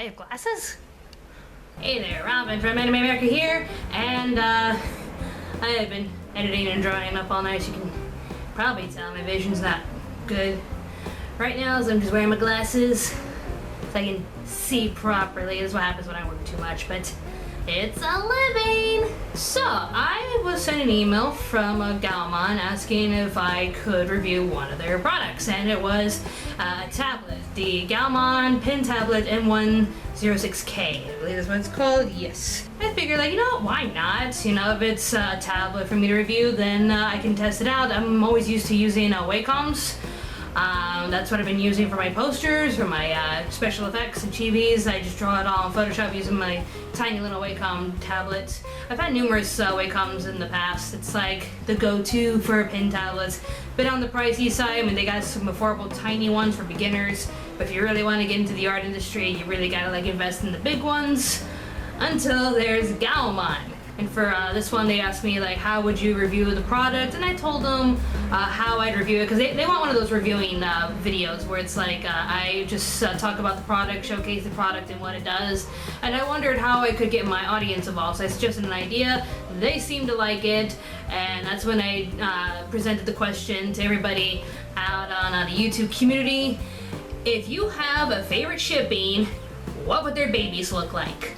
have glasses? Hey there, Robyn from Anime America here, and I have been editing and drawing up all night. You can probably tell my vision's not good right now, so I'm just wearing my glasses so I can see properly. This is what happens when I work too much, but it's a living! So, I was sent an email from Gaomon asking if I could review one of their products, and it was a tablet, the Gaomon Pen Tablet M106K, I believe that's what it's called, yes. I figured, like, you know, why not? You know, if it's a tablet for me to review, then I can test it out. I'm always used to using Wacom's. That's what I've been using for my posters, for my special effects and chibis. I just draw it all in Photoshop using my tiny little Wacom tablet. I've had numerous Wacoms in the past. It's like the go-to for pen tablets. Been on the pricey side. I mean, they got some affordable tiny ones for beginners. But if you really want to get into the art industry, you really gotta like invest in the big ones. Until there's Gaomon. And for this one, they asked me, like, how would you review the product? And I told them how I'd review it, because they want one of those reviewing videos where it's like, I just talk about the product, showcase the product and what it does. And I wondered how I could get my audience involved. So I suggested an idea. They seemed to like it. And that's when I presented the question to everybody out on the YouTube community. If you have a favorite shipping, what would their babies look like?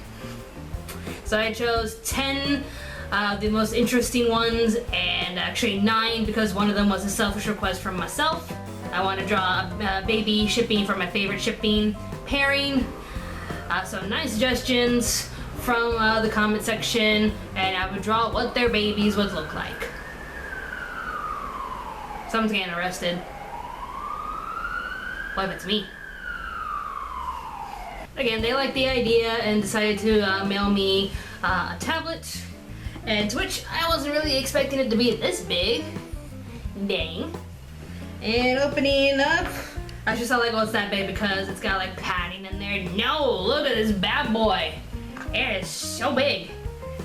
So I chose 10 of the most interesting ones, and actually 9 because one of them was a selfish request from myself. I want to draw a baby shipping for my favorite shipping pairing. So 9 suggestions from the comment section, and I would draw what their babies would look like. Someone's getting arrested. What if it's me? Again, they liked the idea and decided to mail me a tablet, and to which I wasn't really expecting it to be this big. Dang. And opening up, I just thought like, oh, it's that big because it's got like padding in there. No, look at this bad boy. It is so big.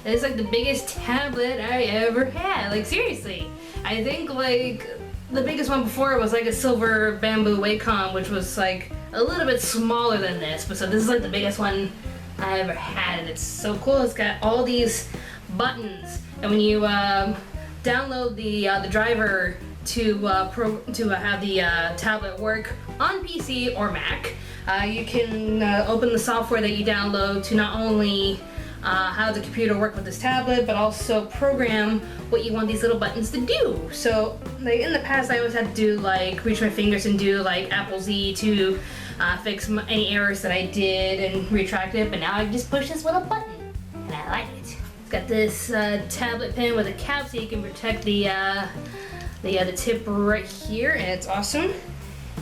It's like the biggest tablet I ever had. Like seriously, I think like the biggest one before was like a silver bamboo Wacom, which was like a little bit smaller than this, but so this is like the biggest one I ever had, and it's so cool. It's got all these buttons, and when you download the driver to have the tablet work on PC or Mac, you can open the software that you download to not only have the computer work with this tablet, but also program what you want these little buttons to do. So, like in the past, I always had to do like reach my fingers and do like Apple Z to fix any errors that I did and retract it. But now I just push this little button, and I like it. It's got this tablet pen with a cap, so you can protect the tip right here, and it's awesome.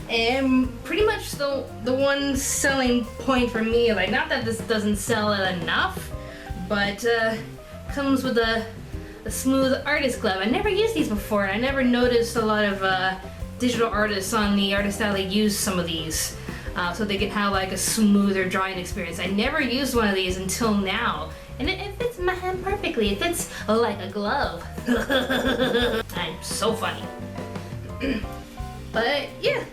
And pretty much the one selling point for me, like not that this doesn't sell it enough, but comes with a smooth artist glove. I never used these before, and I never noticed a lot of digital artists on the Artist Alley use some of these so they can have like a smoother drawing experience. I never used one of these until now, and it fits my hand perfectly. It fits like a glove. I'm so funny. But yeah,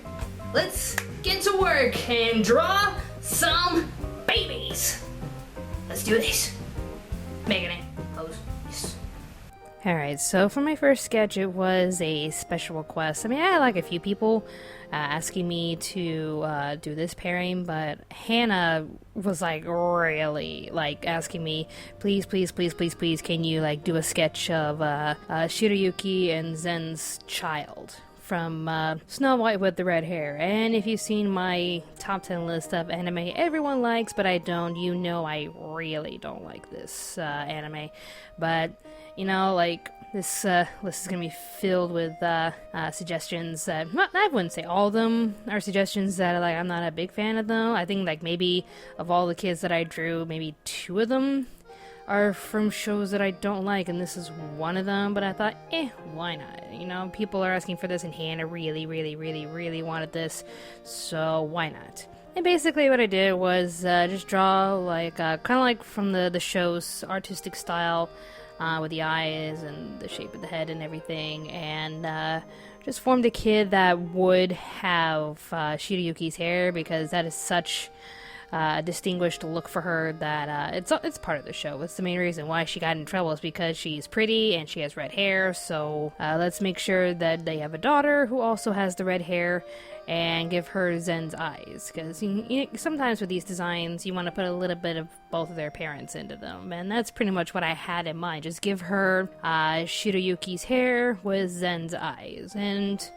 let's get to work and draw some babies. Let's do this. Making it. Pose. Yes. Alright, so for my first sketch, it was a special request. I mean, I had like a few people asking me to do this pairing, but Hannah was like really like asking me, please, can you like do a sketch of Shirayuki and Zen's child from Snow White with the red hair. And if you've seen my top 10 list of anime everyone likes, but I don't, you know I really don't like this anime. But, you know, like, this list is going to be filled with suggestions that, I wouldn't say all of them are suggestions that, like, I'm not a big fan of them. I think, like, maybe of all the kids that I drew, maybe 2 of them are from shows that I don't like, and this is one of them, but I thought, why not? You know, people are asking for this, and Hannah really wanted this, so why not? And basically what I did was just draw, like, kind of like from the show's artistic style, with the eyes and the shape of the head and everything, and just formed a kid that would have Shirayuki's hair, because that is such distinguished look for her that it's part of the show. It's the main reason why she got in trouble, is because she's pretty and she has red hair. So let's make sure that they have a daughter who also has the red hair, and give her Zen's eyes, because sometimes with these designs you want to put a little bit of both of their parents into them, and that's pretty much what I had in mind. Just give her Shiroyuki's hair with Zen's eyes, and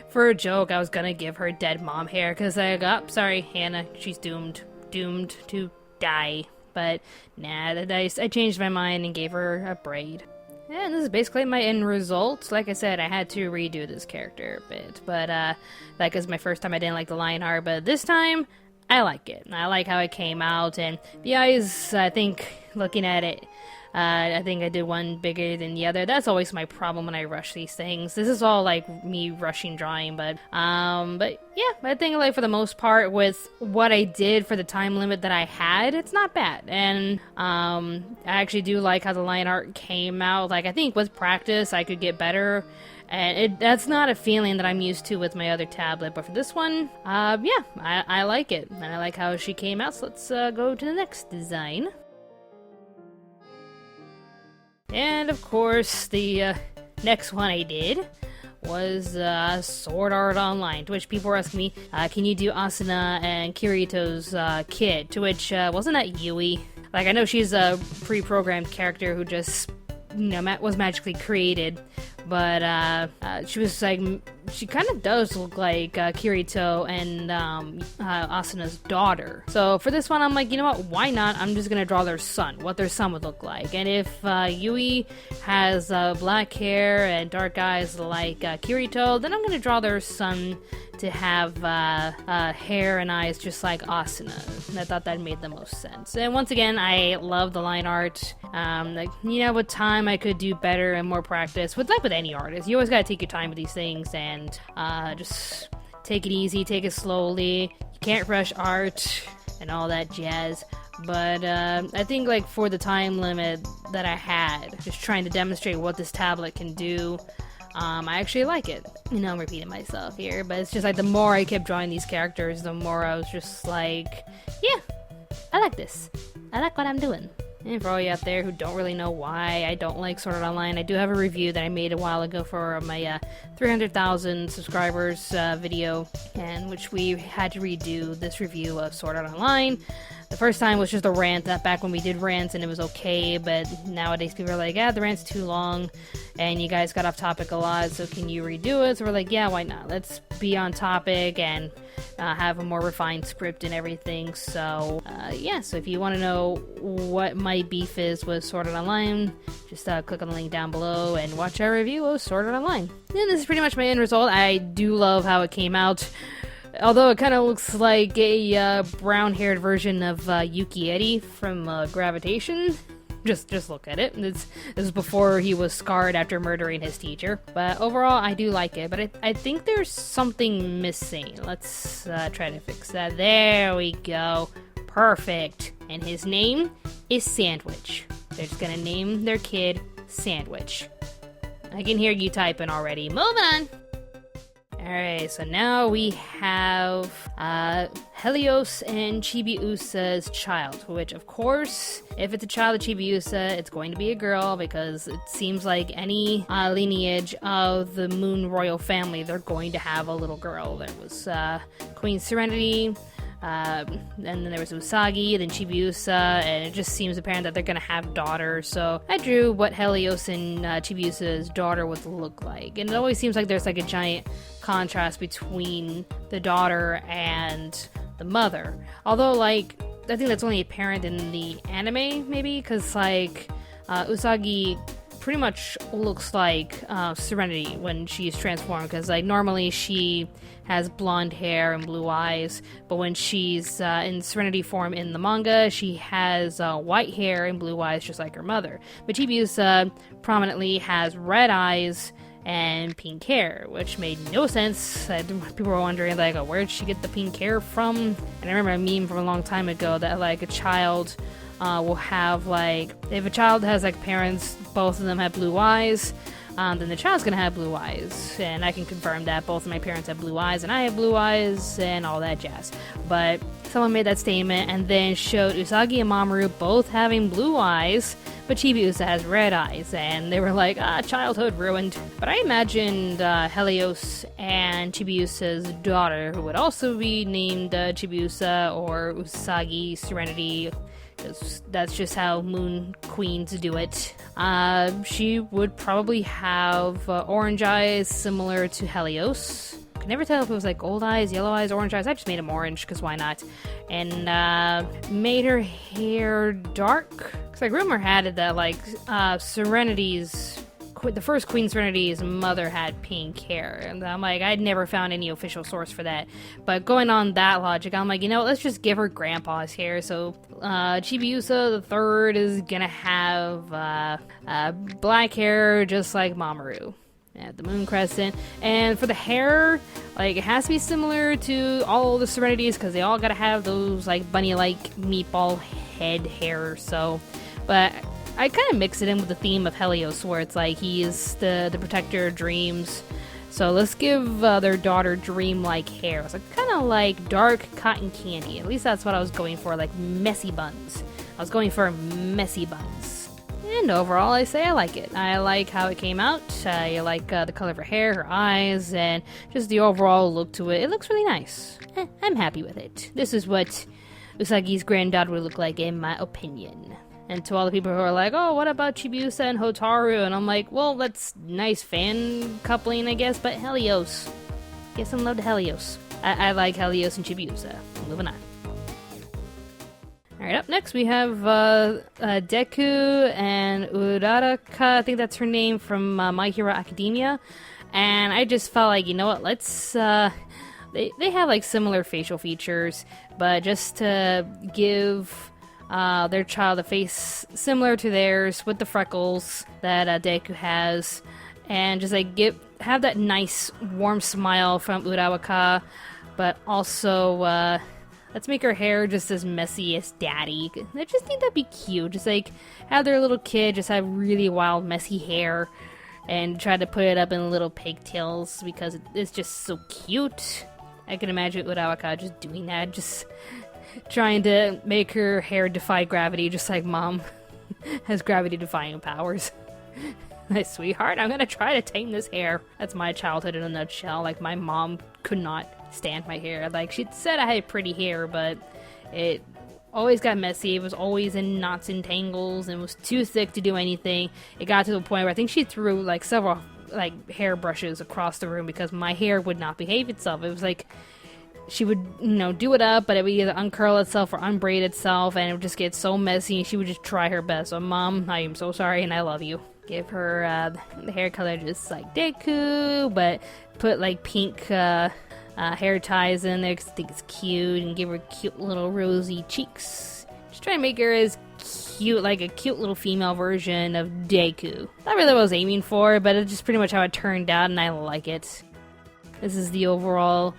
for a joke I was gonna give her dead mom hair, because sorry Hannah, she's doomed to die, but nah, I changed my mind and gave her a braid. And this is basically my end result. Like I said, I had to redo this character a bit, but that was my first time I didn't like the lion art, but this time, I like it. I like how it came out, and the eyes, I think, looking at it, I think I did one bigger than the other. That's always my problem when I rush these things. This is all like me rushing drawing, but yeah, I think like for the most part with what I did for the time limit that I had, it's not bad. And I actually do like how the line art came out. Like I think with practice I could get better. And that's not a feeling that I'm used to with my other tablet, but for this one, yeah, I like it. And I like how she came out, so let's go to the next design. And of course, the next one I did was Sword Art Online, to which people were asking me, can you do Asuna and Kirito's kid? To which, wasn't that Yuri? Like, I know she's a pre-programmed character who just, was magically created, but she was like, she kind of does look like Kirito and Asuna's daughter. So for this one, I'm like, you know what, why not? I'm just gonna draw their son, what their son would look like. And if Yui has black hair and dark eyes like Kirito, then I'm gonna draw their son to have hair and eyes just like Asuna. And I thought that made the most sense. And once again, I love the line art. Like, with time I could do better and more practice. With any artist, you always gotta take your time with these things and just take it easy, take it slowly. You can't rush art and all that jazz. But I think like for the time limit that I had, just trying to demonstrate what this tablet can do, I actually like it. I'm repeating myself here, but it's just like the more I kept drawing these characters, the more I was just like, yeah, I like this. I like what I'm doing. And for all you out there who don't really know why I don't like Sword Art Online, I do have a review that I made a while ago for my 300,000 subscribers video, and which we had to redo this review of Sword Art Online. The first time was just a rant, that back when we did rants and it was okay, but nowadays people are like, the rant's too long, and you guys got off topic a lot, so can you redo it? So we're like, yeah, why not? Let's be on topic and have a more refined script and everything. So, yeah, so if you want to know what my beef is with Sword Art Online, just click on the link down below and watch our review of Sword Art Online. And this is pretty much my end result. I do love how it came out. Although it kind of looks like a brown-haired version of Yuki Eri from Gravitation. Just look at it. This is before he was scarred after murdering his teacher. But overall, I do like it. But I think there's something missing. Let's try to fix that. There we go. Perfect. And his name is Sandwich. They're just gonna name their kid Sandwich. I can hear you typing already. Moving on. Alright, so now we have Helios and Chibiusa's child, which of course, if it's a child of Chibiusa, it's going to be a girl, because it seems like any lineage of the Moon Royal family, they're going to have a little girl. There was Queen Serenity, and then there was Usagi, then Chibiusa, and it just seems apparent that they're gonna have daughters, so I drew what Helios and Chibiusa's daughter would look like, and it always seems like there's like a giant contrast between the daughter and the mother, although like I think that's only apparent in the anime, maybe, because like Usagi pretty much looks like Serenity when she's transformed, because like normally she has blonde hair and blue eyes, but when she's in Serenity form in the manga, she has white hair and blue eyes just like her mother. But Chibiusa prominently has red eyes and pink hair, which made no sense. People were wondering like, where'd she get the pink hair from? And I remember a meme from a long time ago that like a child will have like, if a child has like parents, both of them have blue eyes, then the child's gonna have blue eyes. And I can confirm that both of my parents have blue eyes and I have blue eyes and all that jazz. But someone made that statement and then showed Usagi and Mamoru both having blue eyes, but Chibiusa has red eyes, and they were like, childhood ruined. But I imagined Helios and Chibiusa's daughter, who would also be named Chibiusa or Usagi Serenity, because that's just how moon queens do it. She would probably have orange eyes similar to Helios. Could never tell if it was like gold eyes, yellow eyes, orange eyes. I just made them orange, because why not? And made her hair dark. Because like rumor had it that like Serenity's, the first Queen Serenity's mother had pink hair. And I'm like, I'd never found any official source for that. But going on that logic, I'm like, let's just give her grandpa's hair. So Chibiusa the third is gonna have black hair just like Mamoru. At the moon crescent. And for the hair, like, it has to be similar to all the Serenities, because they all gotta have those like bunny-like meatball head hair. So, but I kind of mix it in with the theme of Helios, where it's like he is the protector of dreams. So let's give their daughter dream-like hair. So kind of like dark cotton candy. At least that's what I was going for, like messy buns. I was going for messy buns. And overall, I say I like it. I like how it came out. I like the color of her hair, her eyes, and just the overall look to it. It looks really nice. I'm happy with it. This is what Usagi's granddaughter would look like, in my opinion. And to all the people who are like, oh, what about Chibiusa and Hotaru? And I'm like, well, that's nice fan coupling, I guess, but Helios. Get some love to Helios. I like Helios and Chibiusa. Moving on. Alright, up next we have Deku and Uraraka, I think that's her name, from My Hero Academia. And I just felt like, let's, they have like similar facial features, but just to give their child a face similar to theirs with the freckles that Deku has, and just like have that nice warm smile from Uraraka, but also let's make her hair just as messy as Daddy. I just think that'd be cute. Just like have their little kid just have really wild, messy hair and try to put it up in little pigtails because it's just so cute. I can imagine Uraraka just doing that, just trying to make her hair defy gravity, just like Mom has gravity-defying powers. My sweetheart, I'm gonna try to tame this hair. That's my childhood in a nutshell. Like, my mom could not stand my hair. Like, she said I had pretty hair, but it always got messy. It was always in knots and tangles and was too thick to do anything. It got to the point where I think she threw like several like hair brushes across the room because my hair would not behave itself. It was like she would, do it up, but it would either uncurl itself or unbraid itself, and it would just get so messy, and she would just try her best. So, Mom, I am so sorry, and I love you. Give her the hair color just like Deku, but put like pink hair ties in there because I think it's cute, and give her cute little rosy cheeks. Just try to make her as cute, like a cute little female version of Deku. Not really what I was aiming for, but it's just pretty much how it turned out, and I like it. This is the overall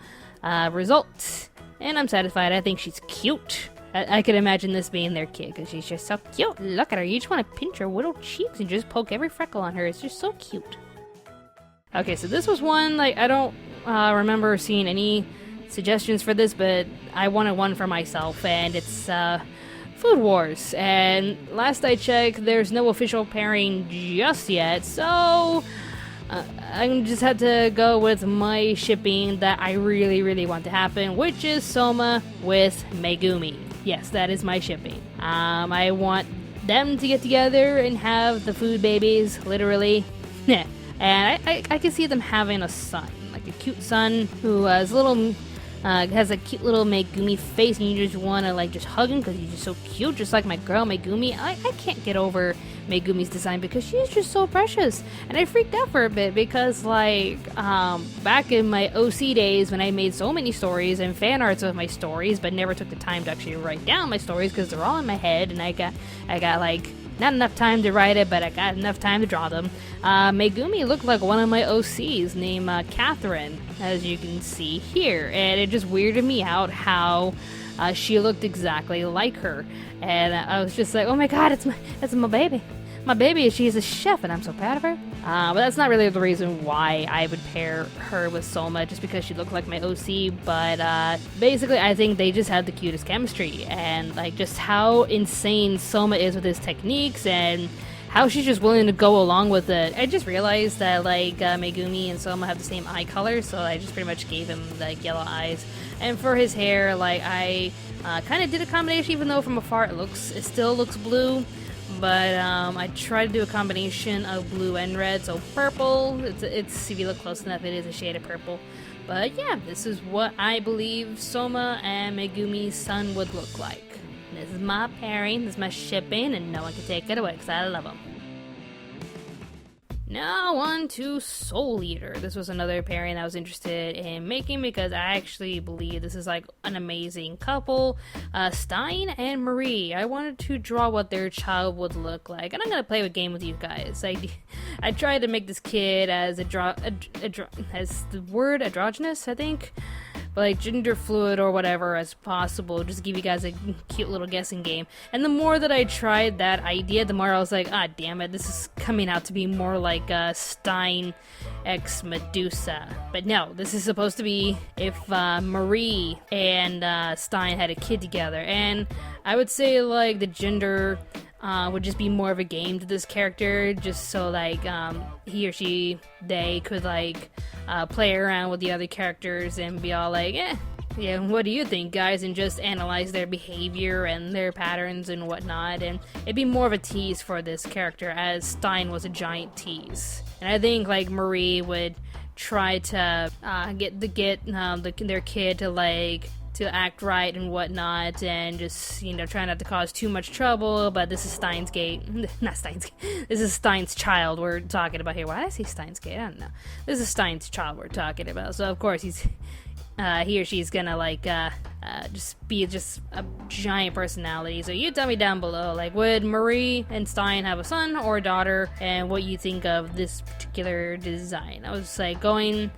result, and I'm satisfied. I think she's cute. I could imagine this being their kid because she's just so cute. Look at her. You just want to pinch her little cheeks and just poke every freckle on her. It's just so cute. Okay, so this was one, like, I don't remember seeing any suggestions for this, but I wanted one for myself, and it's Food Wars. And last I checked, there's no official pairing just yet, so I just had to go with my shipping that I really, really want to happen, which is Soma with Megumi. Yes, that is my shipping. I want them to get together and have the food babies, literally. And I can see them having a son, like a cute son who has a cute little Megumi face, and you just want to like just hug him because he's just so cute, just like my girl Megumi. I can't get over Megumi's design because she's just so precious, and I freaked out for a bit because like back in my OC days when I made so many stories and fan arts of my stories, but never took the time to actually write down my stories because they're all in my head, and I got like not enough time to write it, but I got enough time to draw them. Megumi looked like one of my OCs named Catherine, as you can see here, and it just weirded me out how she looked exactly like her, and I was just like, oh my god, it's my baby. my baby, she's a chef, and I'm so proud of her. But that's not really the reason why I would pair her with Soma, just because she looked like my OC. But basically, I think they just had the cutest chemistry, and like just how insane Soma is with his techniques, and how she's just willing to go along with it. I just realized that like Megumi and Soma have the same eye color, so I just pretty much gave him like yellow eyes. And for his hair, like I kind of did a combination, even though from afar it still looks blue. But I tried to do a combination of blue and red, so purple. It's if you look close enough, it is a shade of purple. But yeah, this is what I believe Soma and Megumi's son would look like. This is my pairing, this is my shipping, and no one can take it away because I love them. Now on to Soul Eater. This was another pairing I was interested in making because I actually believe this is like an amazing couple. Stein and Marie. I wanted to draw what their child would look like, and I'm gonna play a game with you guys. I tried to make this kid as as the word androgynous, I think. But like gender fluid or whatever as possible, just give you guys a cute little guessing game. And the more that I tried that idea, the more I was like, ah, damn it, this is coming out to be more like Stein x Medusa. But no, this is supposed to be if Marie and Stein had a kid together. And I would say like the gender would just be more of a game to this character, just so like he or they could like play around with the other characters and be all like, yeah, what do you think, guys? And just analyze their behavior and their patterns and whatnot. And it'd be more of a tease for this character, as Stein was a giant tease. And I think like Marie would try to get their kid to act right and whatnot, and just, try not to cause too much trouble. But this is Steins Gate. Not Steins Gate. This is Stein's child we're talking about here. Why did I say Steins Gate? I don't know. This is Stein's child we're talking about. So, of course, he or she's gonna, just be just a giant personality. So you tell me down below, like, would Marie and Stein have a son or a daughter, and what you think of this particular design? I was, like, going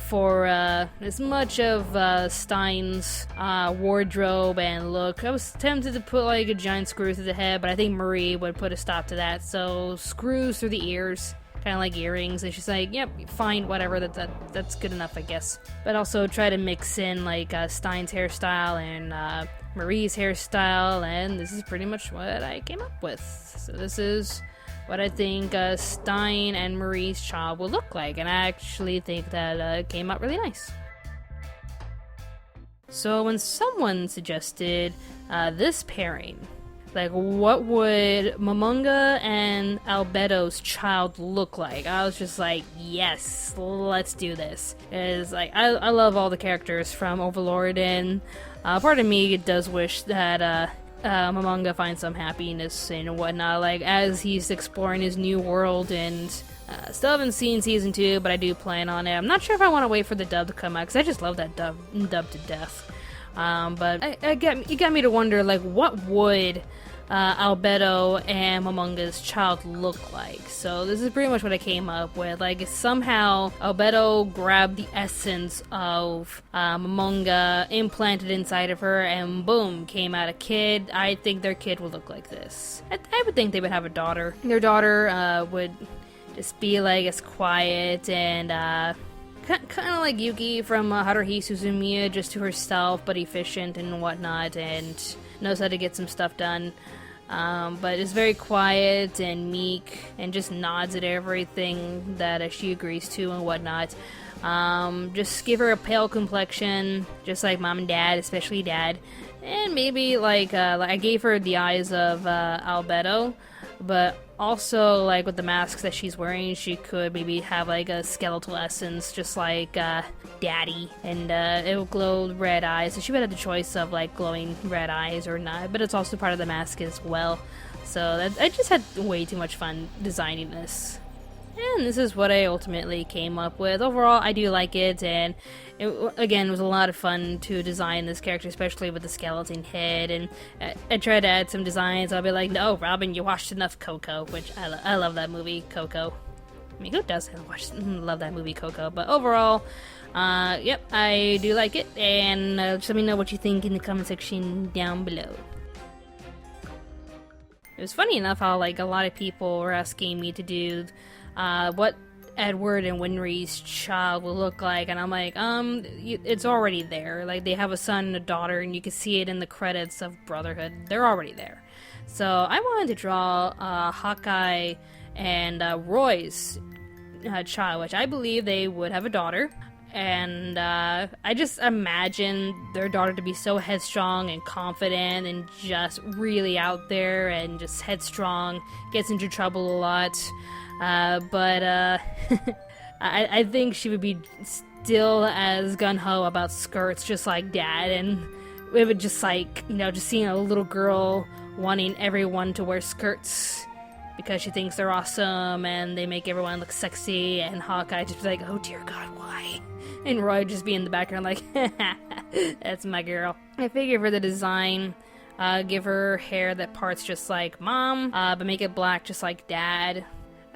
for as much of Stein's wardrobe and look. I was tempted to put like a giant screw through the head, but I think Marie would put a stop to that. So screws through the ears, kind of like earrings. And she's like, yep, fine, whatever, that's good enough, I guess. But also try to mix in like Stein's hairstyle and Marie's hairstyle, and this is pretty much what I came up with. So this is what I think Stein and Marie's child will look like, and I actually think that came out really nice. So when someone suggested this pairing, like what would Momonga and Albedo's child look like, I was just like, yes, let's do this. It's like I love all the characters from Overlord, and part of me does wish that Momonga finds some happiness and whatnot, like as he's exploring his new world. And still haven't seen season 2, but I do plan on it. I'm not sure if I want to wait for the dub to come out, because I just love that dub to death. But it got me to wonder, like, what would Albedo and Momonga's child look like? So this is pretty much what I came up with. Like, somehow Albedo grabbed the essence of Momonga, implanted inside of her, and boom, came out a kid. I think their kid would look like this. I would think they would have a daughter. Their daughter would just be like as quiet and kind of like Yuki from Haruhi Suzumiya, just to herself, but efficient and whatnot, and knows how to get some stuff done. But is very quiet and meek, and just nods at everything that she agrees to and whatnot. Just give her a pale complexion, just like mom and dad, especially dad. And maybe like I gave her the eyes of Albedo, but also like with the masks that she's wearing, she could maybe have like a skeletal essence, just like daddy, and it will glow red eyes. So she would have the choice of like glowing red eyes or not, but it's also part of the mask as well. So I just had way too much fun designing this. And this is what I ultimately came up with. Overall, I do like it, and it was a lot of fun to design this character, especially with the skeleton head. And I tried to add some designs. I'll be like, no, Robyn, you watched enough Coco, which I love that movie, Coco. I mean, who doesn't love that movie, Coco? But overall, yep, I do like it, and just let me know what you think in the comment section down below. It was funny enough how, like, a lot of people were asking me to do what Edward and Winry's child will look like, and I'm like, it's already there. Like, they have a son and a daughter, and you can see it in the credits of Brotherhood. They're already there. So I wanted to draw Hawkeye and Roy's child, which I believe they would have a daughter. And I just imagine their daughter to be so headstrong and confident and just really out there and just headstrong, gets into trouble a lot. But I think she would be still as gung-ho about skirts just like Dad, and it would just like, you know, just seeing a little girl wanting everyone to wear skirts because she thinks they're awesome and they make everyone look sexy, and Hawkeye just be like, oh dear God, why? And Roy just be in the background like, that's my girl. I figure for the design, give her hair that parts just like Mom, but make it black just like Dad.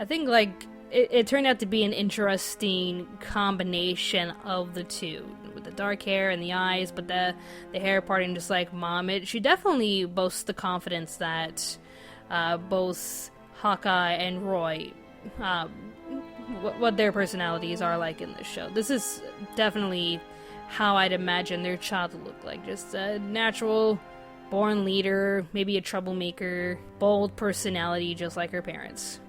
I think, like, it turned out to be an interesting combination of the two, with the dark hair and the eyes, but the hair parting just like Mom. She definitely boasts the confidence that both Hawkeye and Roy, what their personalities are like in this show. This is definitely how I'd imagine their child to look like. Just a natural, born leader, maybe a troublemaker, bold personality just like her parents.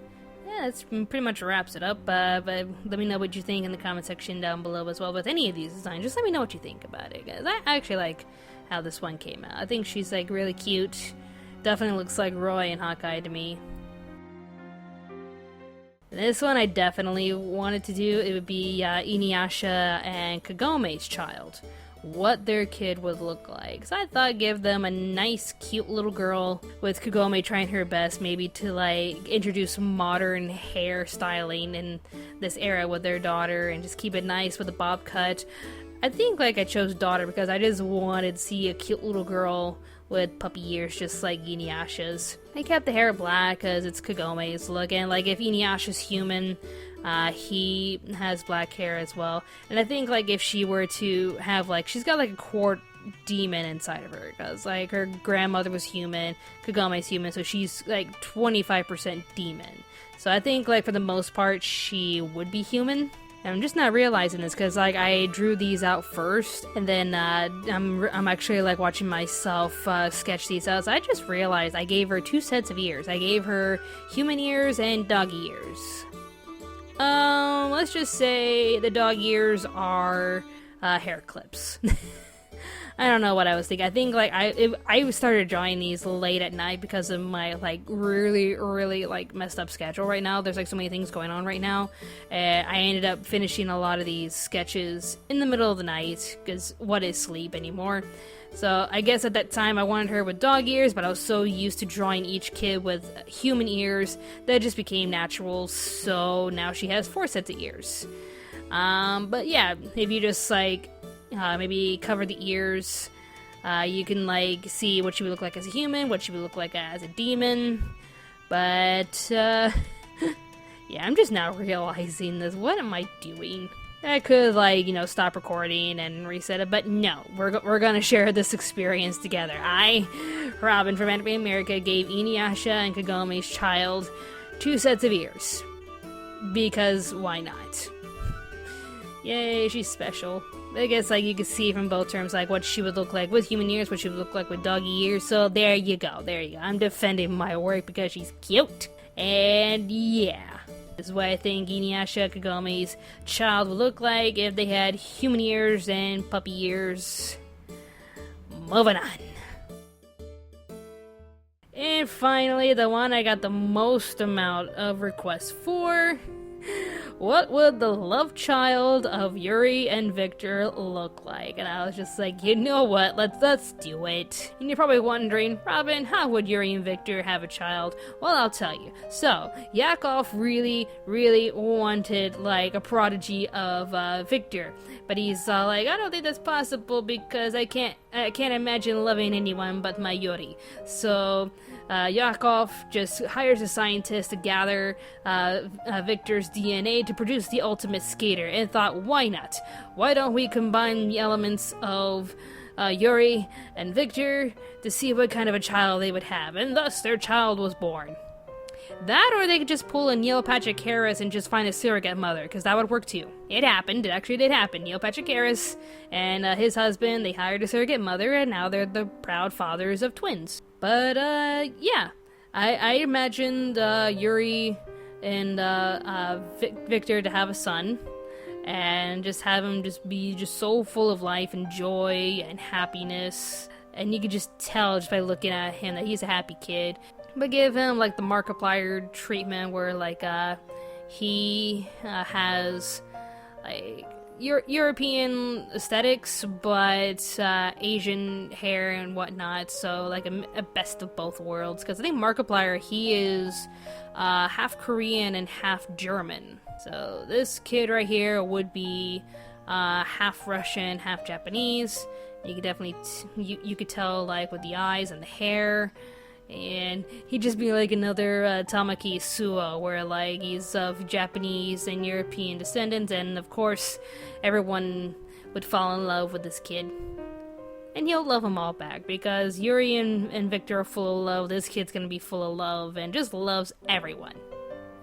Yeah, that's pretty much wraps it up, but let me know what you think in the comment section down below as well with any of these designs. Just let me know what you think about it, guys. I actually like how this one came out. I think she's, like, really cute. Definitely looks like Roy and Hawkeye to me. This one I definitely wanted to do. It would be Inuyasha and Kagome's child. What their kid would look like. So I thought I'd give them a nice, cute little girl with Kagome trying her best maybe to, like, introduce modern hairstyling in this era with their daughter and just keep it nice with a bob cut. I think, like, I chose daughter because I just wanted to see a cute little girl with puppy ears just like Inuyasha's. I kept the hair black because it's Kagome's look, and like if Inuyasha's human, he has black hair as well. And I think like if she were to have like, she's got like a core demon inside of her, because like her grandmother was human, Kagome's human, so she's like 25% demon. So I think like for the most part she would be human. And I'm just not realizing this because like I drew these out first, and then I'm actually like watching myself sketch these out. So I just realized I gave her 2 sets of ears. I gave her human ears and dog ears. Let's just say the dog ears are hair clips. I don't know what I was thinking. I think like I started drawing these late at night because of my like really like messed up schedule right now. There's like so many things going on right now, and I ended up finishing a lot of these sketches in the middle of the night because what is sleep anymore? So I guess at that time I wanted her with dog ears, but I was so used to drawing each kid with human ears that it just became natural. So now she has 4 sets of ears. But yeah, if you just like maybe cover the ears, you can like see what she would look like as a human, what she would look like as a demon. But yeah, I'm just now realizing this. What am I doing? I could like, you know, stop recording and reset it, but no, we're gonna share this experience together. I, Robyn from Anime America, gave Inuyasha and Kagome's child 2 sets of ears because why not? Yay, she's special. I guess like you can see from both terms like what she would look like with human ears, what she would look like with doggy ears. So there you go. I'm defending my work because she's cute. And yeah, this is what I think Inuyasha Kagome's child would look like if they had human ears and puppy ears. Moving on. And finally, the one I got the most amount of requests for. What would the love child of Yuri and Viktor look like? And I was just like, you know what, let's do it. And you're probably wondering, Robyn, how would Yuri and Viktor have a child? Well, I'll tell you. So, Yakov really wanted like a prodigy of Viktor, but he's like, I don't think that's possible because I can't imagine loving anyone but my Yuri. So Yakov just hires a scientist to gather Viktor's DNA to produce the ultimate skater, and thought, why not? Why don't we combine the elements of Yuri and Viktor to see what kind of a child they would have, and thus their child was born. That, or they could just pull a Neil Patrick Harris and just find a surrogate mother, because that would work too. It happened. It actually did happen. Neil Patrick Harris and his husband, they hired a surrogate mother, and now they're the proud fathers of twins. But, yeah. I imagined Yuri and Viktor to have a son, and just have him just be just so full of life and joy and happiness. And you could just tell just by looking at him that he's a happy kid. But give him like the Markiplier treatment where like he has like European aesthetics but Asian hair and whatnot, so like a best of both worlds, because I think Markiplier, he is half Korean and half German. So this kid right here would be half Russian, half Japanese. You could definitely you could tell like with the eyes and the hair. And he'd just be like another Tamaki Suo, where like he's of Japanese and European descendants, and of course everyone would fall in love with this kid. And he'll love them all back, because Yuri and Viktor are full of love, this kid's gonna be full of love, and just loves everyone.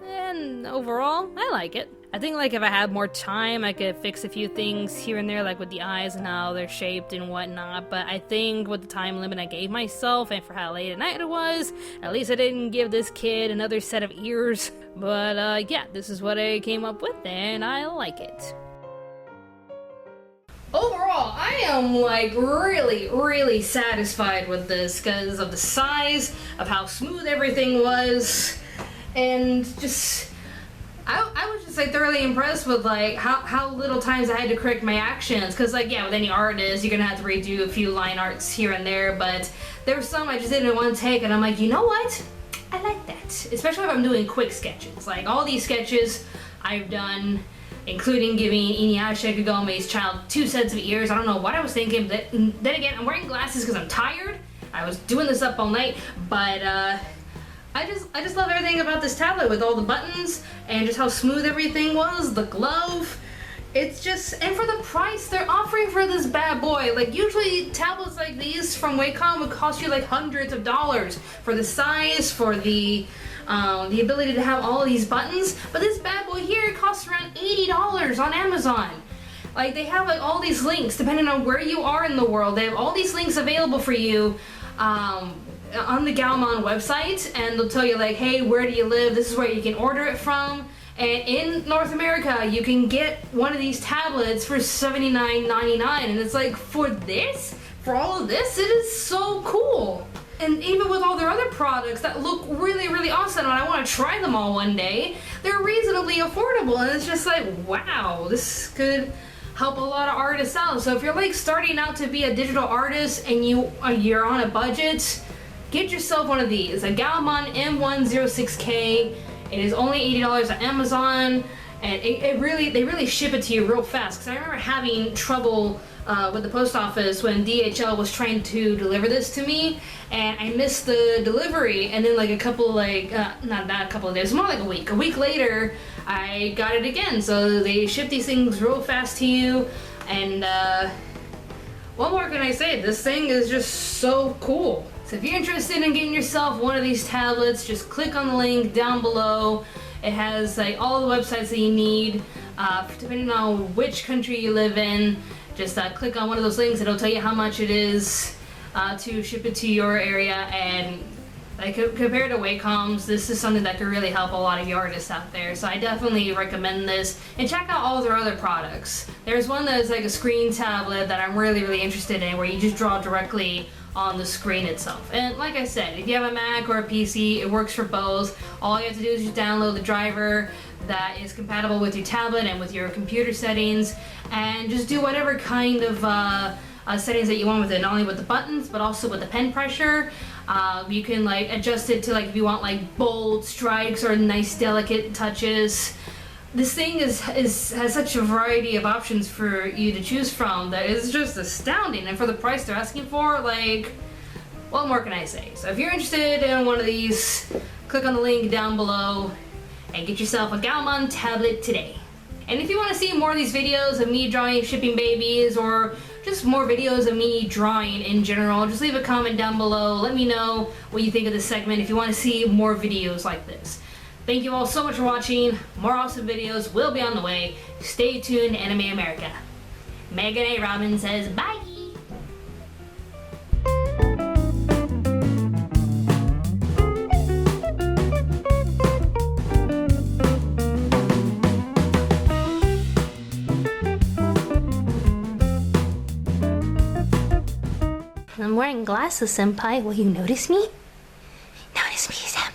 And overall, I like it. I think like if I had more time, I could fix a few things here and there, like with the eyes and how they're shaped and whatnot, but I think with the time limit I gave myself and for how late at night it was, at least I didn't give this kid another set of ears. But yeah, this is what I came up with, and I like it. Overall, I am like really satisfied with this because of the size, of how smooth everything was, and just I was just like thoroughly impressed with like how little times I had to correct my actions, because like yeah, with any artist you're gonna have to redo a few line arts here and there, but there were some I just did in one take, and I'm like, you know what, I like that, especially if I'm doing quick sketches. Like all these sketches I've done, including giving Inuyasha Kagome's child 2 sets of ears. I don't know what I was thinking, but then again, I'm wearing glasses because I'm tired. I was doing this up all night, but I just love everything about this tablet, with all the buttons and just how smooth everything was, the glove. It's just, and for the price they're offering for this bad boy, like usually tablets like these from Wacom would cost you like hundreds of dollars for the size, for the ability to have all of these buttons, but this bad boy here costs around $80 on Amazon. Like they have like all these links depending on where you are in the world. They have all these links available for you on the Gaomon website, and they'll tell you like, hey, where do you live? This is where you can order it from. And in North America, you can get one of these tablets for $79.99, and it's like, for this? For all of this? It is so cool. And even with all their other products that look really awesome, and I want to try them all one day, they're reasonably affordable, and it's just like, wow, this could help a lot of artists out. So if you're like starting out to be a digital artist and you're on a budget, get yourself one of these, a Gaomon M106K. It is only $80 on Amazon, and they really ship it to you real fast. Because I remember having trouble with the post office when DHL was trying to deliver this to me, and I missed the delivery. And then like a couple not a couple of days, more like a week. A week later, I got it again. So they ship these things real fast to you. And what more can I say? This thing is just so cool. So if you're interested in getting yourself one of these tablets, just click on the link down below. It has like all the websites that you need, depending on which country you live in. Just click on one of those links. It'll tell you how much it is to ship it to your area. And like compared to Wacom's, this is something that could really help a lot of you artists out there. So I definitely recommend this. And check out all their other products. There's one that is like a screen tablet that I'm really interested in, where you just draw directly on the screen itself. And like I said, if you have a Mac or a PC, it works for both. All you have to do is just download the driver that is compatible with your tablet and with your computer settings, and just do whatever kind of settings that you want with it, not only with the buttons but also with the pen pressure. You can like adjust it to like if you want like bold strikes or nice delicate touches. This thing has such a variety of options for you to choose from that is just astounding, and for the price they're asking for, like, what more can I say? So if you're interested in one of these, click on the link down below and get yourself a Gaomon tablet today. And if you want to see more of these videos of me drawing shipping babies, or just more videos of me drawing in general, just leave a comment down below. Let me know what you think of this segment if you want to see more videos like this. Thank you all so much for watching. More awesome videos will be on the way. Stay tuned, Anime America. Megan A. Robyn says bye! I'm wearing glasses, senpai. Will you notice me? Notice me, senpai.